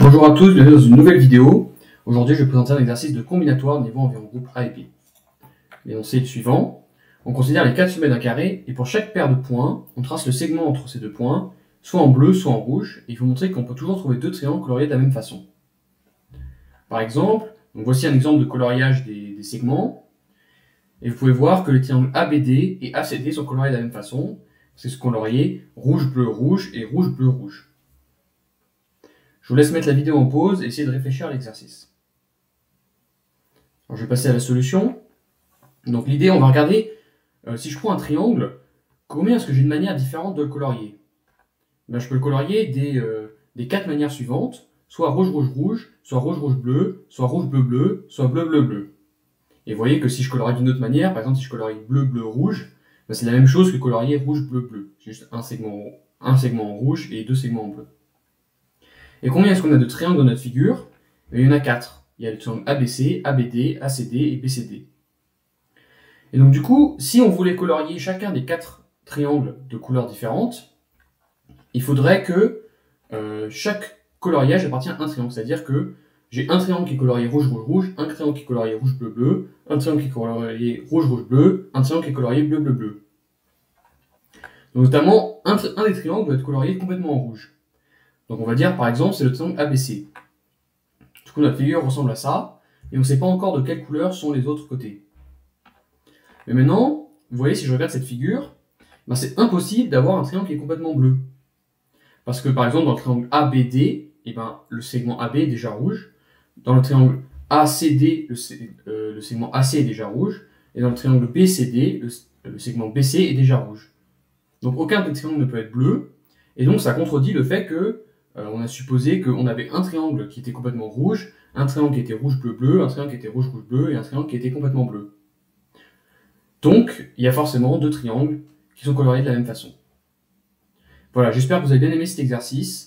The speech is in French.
Bonjour à tous, bienvenue dans une nouvelle vidéo. Aujourd'hui, je vais présenter un exercice de combinatoire niveau environ groupe A et B. L'énoncé est le suivant. On considère les 4 sommets d'un carré et pour chaque paire de points, on trace le segment entre ces deux points, soit en bleu, soit en rouge, et il faut montrer qu'on peut toujours trouver deux triangles coloriés de la même façon. Par exemple, donc voici un exemple de coloriage des segments, et vous pouvez voir que les triangles ABD et ACD sont coloriés de la même façon. C'est ce colorié rouge, bleu, rouge et rouge, bleu, rouge. Je vous laisse mettre la vidéo en pause et essayer de réfléchir à l'exercice. Je vais passer à la solution. Donc l'idée, on va regarder, si je prends un triangle, combien est-ce que j'ai une manière différente de le colorier? Je peux le colorier des 4 manières suivantes, soit rouge, rouge, rouge, soit rouge, rouge, bleu, soit rouge, bleu, bleu, soit bleu, bleu, bleu. Et vous voyez que si je colorie d'une autre manière, par exemple si je colorie bleu, bleu, rouge, c'est la même chose que colorier rouge, bleu, bleu. J'ai juste un segment en rouge et 2 segments en bleu. Et combien est-ce qu'on a de triangles dans notre figure? Il y en a 4. Il y a le triangle ABC, ABD, ACD et BCD. Et donc du coup, si on voulait colorier chacun des 4 triangles de couleurs différentes, il faudrait que chaque coloriage appartient à un triangle. C'est-à-dire que j'ai un triangle qui est colorié rouge, rouge, rouge, un triangle qui est colorié rouge, bleu, bleu, un triangle qui est colorié rouge, rouge, bleu, un triangle qui est colorié bleu, bleu, bleu. Donc notamment, un des triangles doit être colorié complètement en rouge. Donc on va dire par exemple c'est le triangle ABC. Du coup notre figure ressemble à ça, et on ne sait pas encore de quelle couleur sont les autres côtés. Mais maintenant, vous voyez si je regarde cette figure, c'est impossible d'avoir un triangle qui est complètement bleu. Parce que par exemple dans le triangle ABD, le segment AB est déjà rouge, dans le triangle ACD, le segment AC est déjà rouge, et dans le triangle BCD, le segment BC est déjà rouge. Donc aucun des triangles ne peut être bleu, et donc ça contredit le fait que on a supposé qu'on avait un triangle qui était complètement rouge, un triangle qui était rouge, bleu, bleu, un triangle qui était rouge, rouge, bleu, et un triangle qui était complètement bleu. Donc, il y a forcément 2 triangles qui sont coloriés de la même façon. Voilà, j'espère que vous avez bien aimé cet exercice.